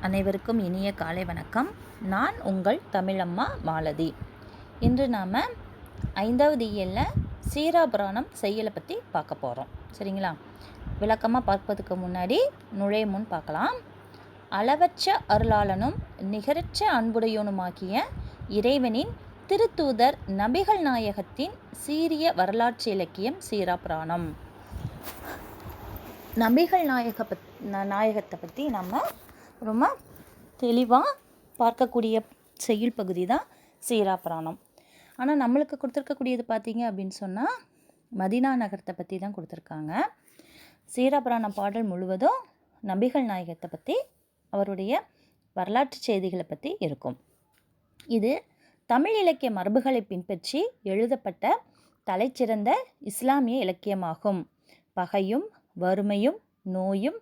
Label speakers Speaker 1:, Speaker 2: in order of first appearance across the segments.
Speaker 1: அனைவருக்கும் இனிய காலை வணக்கம். நான் உங்கள் தமிழம்மா மாலதி. இன்று நாம் 5வது இயலில் சீராபுராணம் செய்யலை பற்றி பார்க்க போகிறோம். சரிங்களா? விளக்கமாக பார்ப்பதுக்கு முன்னாடி நுழைய முன் பார்க்கலாம். அளவற்ற அருளாளனும் நிகரற்ற அன்புடையோனுமாகிய இறைவனின் திருத்தூதர் நபிகள் நாயகத்தின் சீரிய வரலாற்று இலக்கியம் சீராபுராணம். நபிகள் நாயகத்தை பற்றி நம்ம ரொம்ப தெளிவாக பார்க்கக்கூடிய செய்யுள் பகுதி தான் சீராபுராணம். ஆனால் நம்மளுக்கு கொடுத்துருக்கக்கூடியது பார்த்தீங்க அப்படின்னு சொன்னால் மதீனா நகரத்தை பற்றி தான் கொடுத்துருக்காங்க. சீராபுராணம் பாடல் முழுவதும் நபிகள் நாயகத்தை பற்றி, அவருடைய வரலாற்று செய்திகளை பற்றி இருக்கும். இது தமிழ் இலக்கிய மரபுகளை பின்பற்றி எழுதப்பட்ட தலைச்சிறந்த இஸ்லாமிய இலக்கியமாகும். பகையும் வறுமையும் நோயும்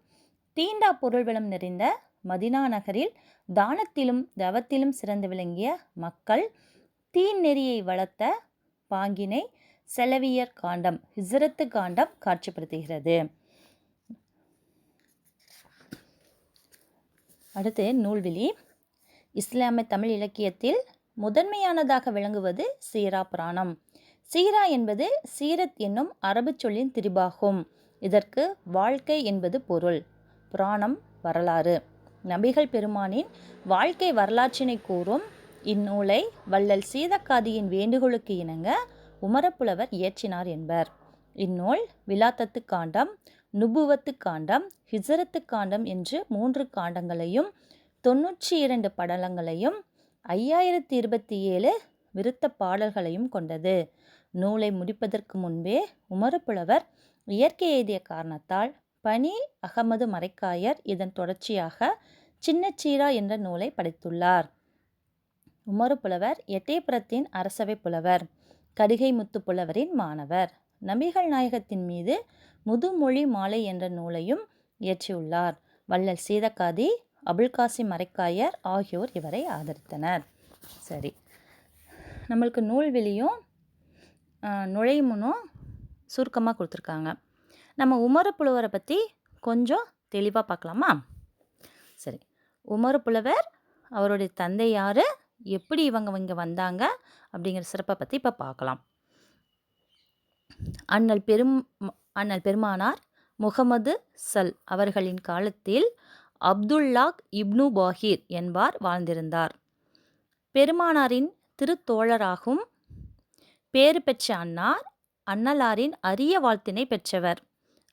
Speaker 1: தீண்டா பொருள்வளம் நிறைந்த மதீனா நகரில் தானத்திலும் தவத்திலும் சிறந்து விளங்கிய மக்கள் தீநெறியை வளர்த்த பாங்கினை செலவியர் காண்டம், ஹிஜ்ரத்து காண்டம் காட்சிப்படுத்துகிறது. அடுத்து நூல்வெளி. இஸ்லாமிய தமிழ் இலக்கியத்தில் முதன்மையானதாக விளங்குவது சீராபுராணம். சீரா என்பது சீரத் என்னும் அரபு சொல்லின் திரிபாகும். இதற்கு வாழ்க்கை என்பது பொருள். புராணம் வரலாறு. நபிகள் பெருமானின் வாழ்க்கை வரலாற்றினை கூறும் இந்நூலை வள்ளல் சீதக்காதியின் வேண்டுகோளுக்கு இணங்க உமரப்புலவர் இயற்றினார் என்பர். இந்நூல் விலாத்தத்து காண்டம், நுபுவத்து காண்டம், ஹிஜ்ரத்து காண்டம் என்று 3 காண்டங்களையும் 92 படலங்களையும் 5027 விருத்த பாடல்களையும் கொண்டது. நூலை முடிப்பதற்கு முன்பே உமரப்புலவர் இயற்கை எய்திய காரணத்தால் பனி அகமது மரைக்காயர் இதன் தொடர்ச்சியாக சின்னச்சீரா என்ற நூலை படைத்துள்ளார். உமரப்புலவர் எட்டயபுரத்தின் அரசவை புலவர், கடிகை முத்து புலவரின் மாணவர். நபிகள் நாயகத்தின் மீது முதுமொழி மாலை என்ற நூலையும் இயற்றியுள்ளார். வள்ளல் சீதக்காதி, அபுல்காசிம் மரைக்காயர் ஆகியோர் இவரை ஆதரித்தனர். சரி, நம்மளுக்கு நூல்வெளியும் நுழைமுனும் சுருக்கமாக கொடுத்துருக்காங்க. நம்ம உமரப்புலவரை பற்றி கொஞ்சம் தெளிவாக பார்க்கலாமா? சரி, உமரப்புலவர், அவருடைய தந்தை யார், எப்படி இங்கே வந்தாங்க அப்படிங்கிற சிறப்பை பற்றி இப்போ பார்க்கலாம். அண்ணல் பெருமானார் முகமது சல் அவர்களின் காலத்தில் அப்துல்லாஹ் இப்னு பாஹீர் என்பார் வாழ்ந்திருந்தார். பெருமானாரின் திருத்தோழராகும் பேறு பெற்ற அன்னலாரின் அரிய வாழ்த்தினை பெற்றவர்.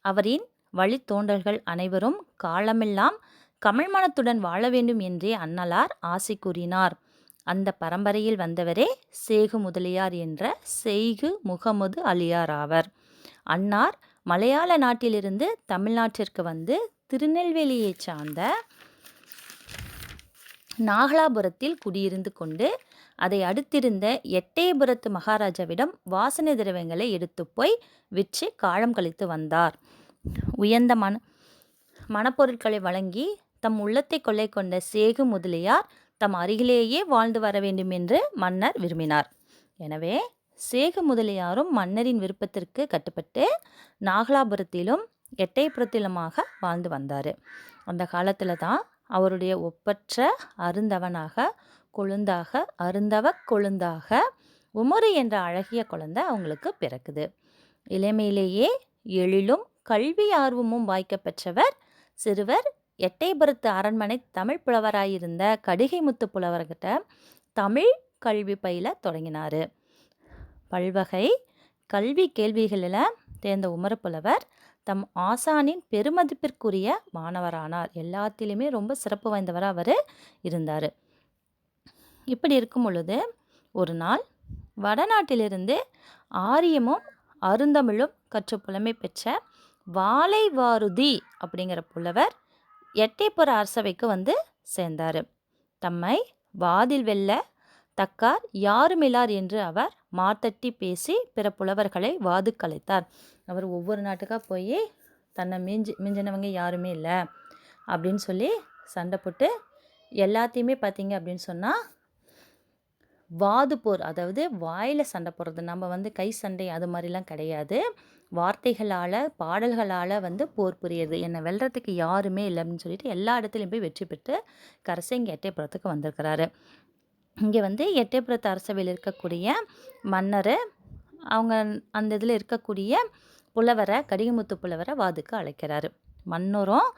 Speaker 1: அவரின் வழித்தோன்றல்கள் அனைவரும் காலமெல்லாம் கமல்மனத்துடன் வாழ வேண்டும் என்றே அன்னலார் ஆசை கூறினார். அந்த பரம்பரையில் வந்தவரே சேகு முதலியார் என்ற செய்கு முகமது அலியார் ஆவர். அன்னார் மலையாள நாட்டிலிருந்து தமிழ்நாட்டிற்கு வந்து திருநெல்வேலியை சார்ந்த நாகலாபுரத்தில் குடியிருந்து கொண்டு அதை அடுத்திருந்த எட்டயபுரத்து மகாராஜாவிடம் வாசனை திரவியங்களை எடுத்து போய் விற்று காலம் கழித்து வந்தார். உயர்ந்த மனப்பொருட்களை வழங்கி தம் உள்ளத்தை கொள்ளை கொண்ட சேகு முதலியார் தம் அருகிலேயே வாழ்ந்து வர வேண்டும் என்று மன்னர் விரும்பினார். எனவே சேகு முதலியாரும் மன்னரின் விருப்பத்திற்கு கட்டுப்பட்டு நாகலாபுரத்திலும் எட்டயபுரத்திலுமாக வாழ்ந்து வந்தார். அந்த காலத்தில் தான் அவருடைய ஒப்பற்ற அருந்தவனாக கொழுந்தாக அருந்தவ கொழுந்தாக உமரு என்ற அழகிய குழந்தை அவங்களுக்கு பிறக்குது. இளமையிலேயே எழிலும் கல்வி ஆர்வமும் வாய்க்க பெற்றவர் சிறுவர் எட்டயபுரத்து அரண்மனை தமிழ் புலவராயிருந்த கடிகை முத்து புலவர்கிட்ட தமிழ் கல்வி பயில தொடங்கினார். பல்வகை கல்வி கேள்விகளில் தேர்ந்த உமரப்புலவர் தம் ஆசானின் பெருமதிப்பிற்குரிய மாணவரானார். எல்லாத்திலுமே ரொம்ப சிறப்பு வாய்ந்தவராக அவர் இருந்தார். இப்படி இருக்கும் பொழுது ஒரு நாள் வடநாட்டிலிருந்து ஆரியமும் அருந்தமிழும் கற்று புலமை பெற்ற வாலைவாருதி அப்படிங்கிற புலவர் எட்டயபுர அரசவைக்கு வந்து சேர்ந்தார். தம்மை வாதில் வெல்ல தக்கார் யாருமில்லார் என்று அவர் மாத்தட்டி பேசி பிற புலவர்களை வாது கலைத்தார். அவர் ஒவ்வொரு நாட்டுக்காக போய் தன்னை மிஞ்சினவங்க யாருமே இல்லை அப்படின்னு சொல்லி சண்டை போட்டு எல்லாத்தையுமே பார்த்தீங்க அப்படின்னு சொன்னால் வாது போர், அதாவது வாயில் சண்டை போடுறது, நம்ம கை சண்டை அது மாதிரிலாம் கிடையாது. வார்த்தைகளால் பாடல்களால் வந்து போர் புரியுது. என்னை வெல்றதுக்கு யாருமே இல்லை அப்படின்னு சொல்லிட்டு எல்லா இடத்துலையும் போய் வெற்றி பெற்று கடைசி இங்கே எட்டயபுரத்துக்கு வந்திருக்கிறாரு. இங்கே வந்து எட்டயபுரத்து அரசவையில் இருக்கக்கூடிய மன்னர் அவங்க அந்த இதில் இருக்கக்கூடிய புலவரை கடிகமுத்து புலவரை வாதுக்கு அழைக்கிறாரு. மன்னரும்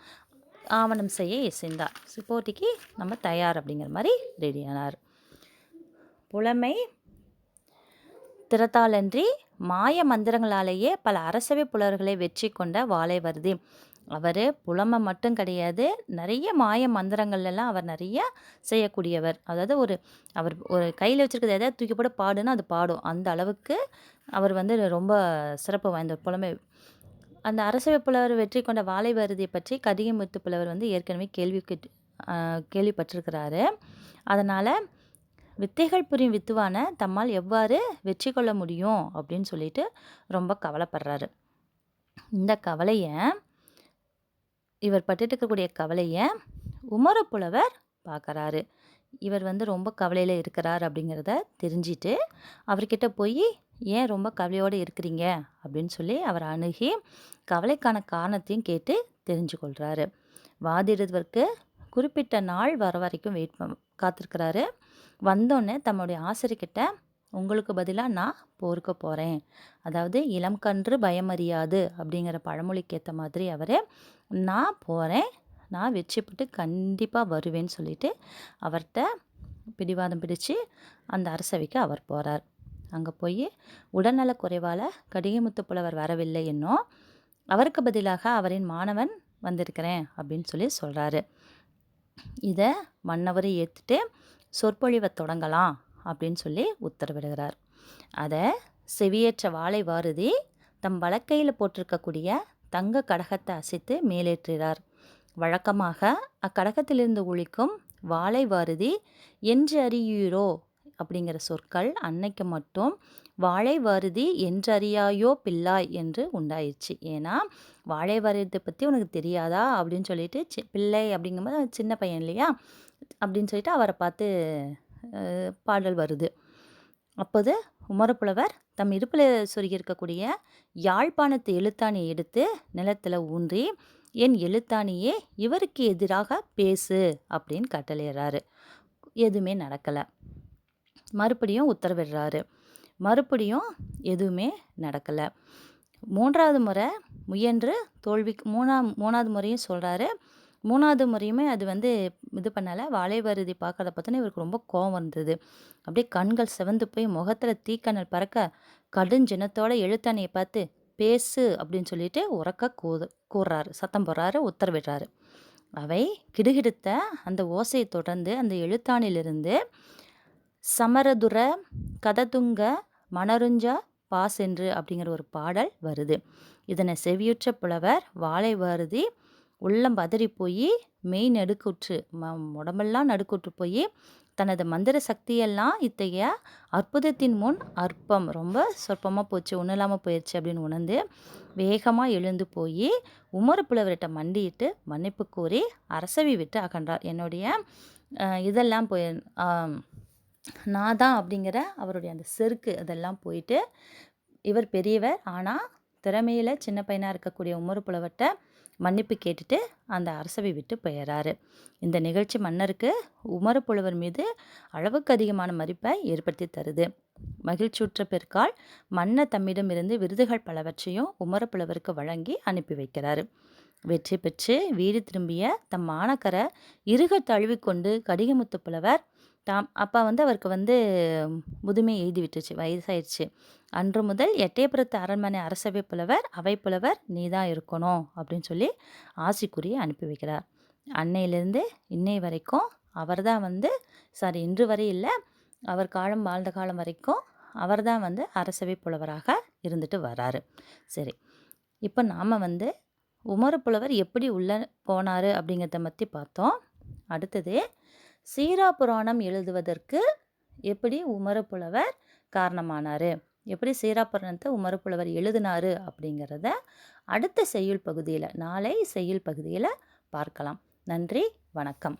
Speaker 1: ஆவணம் செய்ய இசைந்தார். போட்டிக்கு நம்ம தயார் அப்படிங்கிற மாதிரி ரெடியானார். புலமை திறத்தாலன்றி மாய மந்திரங்களாலேயே பல அரசவை புலவர்களை வெற்றி கொண்ட வாழைவர்தி. அவர் புலமை மட்டும் கிடையாது, நிறைய மாய மந்திரங்கள்லாம் அவர் நிறைய செய்யக்கூடியவர். அதாவது அவர் ஒரு கையில் வச்சுருக்கிறது எதாவது தூக்கி போட்டு பாடுன்னா அது பாடும். அந்த அளவுக்கு அவர் வந்து ரொம்ப சிறப்பு வாய்ந்த புலமை. அந்த அரசவை புலவர் வெற்றி கொண்ட வாழைவர்தியை பற்றி கடிகமுத்து புலவர் வந்து ஏற்கனவே கேள்விப்பட்டிருக்கிறாரு. அதனால் வித்தைகள் புரியும் வித்துவான தம்மால் எவ்வாறு வெற்றி கொள்ள முடியும் அப்படின்னு சொல்லிட்டு ரொம்ப கவலைப்படுறாரு. இந்த கவலையை இவர் பட்டுட்டு இருக்கக்கூடிய கவலையை உமரப்புலவர் பார்க்குறாரு. இவர் வந்து ரொம்ப கவலையில் இருக்கிறார் அப்படிங்கிறத தெரிஞ்சிட்டு அவர்கிட்ட போய் ஏன் ரொம்ப கவலையோடு இருக்கிறீங்க அப்படின்னு சொல்லி அவர் அணுகி கவலைக்கான காரணத்தையும் கேட்டு தெரிஞ்சு கொள்கிறாரு. வாதிடுவதற்கு குறிப்பிட்ட நாள் வர வரைக்கும் காத்திருக்கிறாரு. வந்தோடனே தம்முடைய ஆசிரியர்கிட்ட உங்களுக்கு பதிலாக நான் போருக்கு போகிறேன், அதாவது இளம் கன்று பயமறியாது அப்படிங்கிற பழமொழிக்கு ஏற்ற மாதிரி அவர் நான் போகிறேன், நான் வெற்றி பெற்று கண்டிப்பாக வருவேன்னு சொல்லிட்டு அவர்கிட்ட பிடிவாதம் பிடிச்சு அந்த அரசவைக்கு அவர் போகிறார். அங்கே போய் உடல்நல குறைவால் கடிகமுத்து புலவர் வரவில்லை என்னும் அவருக்கு பதிலாக அவரின் மாணவன் வந்திருக்கிறேன் அப்படின்னு சொல்லி சொல்கிறாரு. இதை மன்னவரை ஏற்றுட்டு சொற்பொழிவை தொடங்கலாம் அப்படின்னு சொல்லி உத்தரவிடுகிறார். அதை செவியேற்ற வாழைவாருதி தம் வலக்கையில் போட்டிருக்கக்கூடிய தங்க கடகத்தை அசைத்து மேலேற்றுகிறார். வழக்கமாக அக்கடகத்திலிருந்து ஒலிக்கும் வாழைவாருதி என்று அறியுரோ அப்படிங்கிற சொற்கள் அன்னைக்கு மட்டும் வாழைவாருதி என்றறியாயோ பிள்ளாய் என்று உண்டாயிடுச்சு. ஏன்னா வாழைவாருதியை பற்றி உனக்கு தெரியாதா அப்படின்னு சொல்லிட்டு பிள்ளை அப்படிங்கும்போது சின்ன பையன் இல்லையா அப்படின்னு சொல்லிட்டு அவரை பார்த்து பாடல் வருது. அப்போது உமரப்புலவர் தம் இடுப்பில் சொருகியிருக்கக்கூடிய யாழ்ப்பாணத்து எழுத்தாணியை எடுத்து நிலத்தில் ஊன்றி என் எழுத்தாணியே இவருக்கு எதிராக பேசு அப்படின்னு கட்டளையிடுறாரு. எதுவுமே நடக்கலை. மறுபடியும் உத்தரவிடுறாரு. மறுபடியும் எதுவுமே நடக்கலை. மூன்றாவது முறை முயன்று தோல்விக்கு மூணாவது முறையும் சொல்கிறாரு. மூணாவது முறையுமே அது வந்து இது பண்ணலை. வாழைவாருதி பார்க்கறத பார்த்தோன்னே இவருக்கு ரொம்ப கோவம் வந்தது. அப்படியே கண்கள் சிவந்து போய் முகத்தில் தீக்கணல் பறக்க கடுஞ்சினத்தோட எழுத்தாணியை பார்த்து பேசு அப்படின்னு சொல்லிட்டு உறக்க கூறுறாரு, சத்தம் போடுறாரு, உத்தரவிடுறாரு. அவை கிடுகிடுத்த அந்த ஓசையை தொடர்ந்து அந்த எழுத்தாணிலிருந்து சமரதுர கததுங்க மணருஞ்சா பாசென்று அப்படிங்கிற ஒரு பாடல் வருது. இதனை செவியுற்ற புலவர் வாழைவாருதி உள்ளம் பதறி போய் மெய் நடுக்குற்று உடம்பெல்லாம் நடுக்குற்று போய் தனது மந்திர சக்தியெல்லாம் இத்தகைய அற்புதத்தின் முன் அற்பம், ரொம்ப சொற்பமாக போச்சு, ஒன்றும் இல்லாமல் போயிடுச்சு அப்படின்னு உணர்ந்து வேகமாக எழுந்து போய் உமரப்புலவர்கிட்ட மண்டிட்டு மன்னிப்பு கோரி அரசவை விட்டு அகன்றார். என்னுடைய இதெல்லாம் போய் நான் தான் அப்படிங்கிற அவருடைய அந்த செருக்கு அதெல்லாம் போயிட்டு இவர் பெரியவர், ஆனால் திறமையில் சின்ன பையனாக இருக்கக்கூடிய உமரப்புலவர்கிட்ட மன்னிப்பு கேட்டுட்டு அந்த அரசவை விட்டு போயிடறாரு. இந்த நிகழ்ச்சி மன்னருக்கு உமரப்புலவர் மீது அளவுக்கு அதிகமான மதிப்பை ஏற்படுத்தி தருது. மகிழ்ச்சியுற்ற பிற்கால் மன்னர் தம்மிடமிருந்து விருதுகள் பலவற்றையும் உமரப்புலவருக்கு வழங்கி அனுப்பி வைக்கிறாரு. வெற்றி பெற்று வீடு திரும்பிய தம் மாணக்கரை இறுக தழுவிக்கொண்டு கடிகமுத்து புலவர் அப்போ வந்து அவருக்கு வந்து முதுமை எய்தி விட்டுச்சு, வயசாயிடுச்சு. அன்று முதல் எட்டயபுரத்து அரண்மனை அரசவை புலவர் அவை புலவர் நீ தான் இருக்கணும் அப்படின்னு சொல்லி ஆசிக்குறி அனுப்பி வைக்கிறார். அன்னையிலேருந்து இன்னை வரைக்கும் அவர் தான் வந்து இன்று வரை இல்லை, அவர் காலம் வாழ்ந்த காலம் வரைக்கும் அவர் தான் வந்து அரசவை புலவராக இருந்துட்டு வராரு. சரி, இப்போ நாம் வந்து உமரப்புலவர் எப்படி உள்ளே போனார் அப்படிங்கிறத பற்றி பார்த்தோம். அடுத்தது சீரா புராணம் எழுதுவதற்கு எப்படி உமரப்புலவர் காரணமானார், எப்படி சீரா புராணத்தை உமரப்புலவர் எழுதினார் அப்படிங்கிறத அடுத்த செய்யுள் பகுதியில், நாளை செய்யுள் பகுதியில் பார்க்கலாம். நன்றி, வணக்கம்.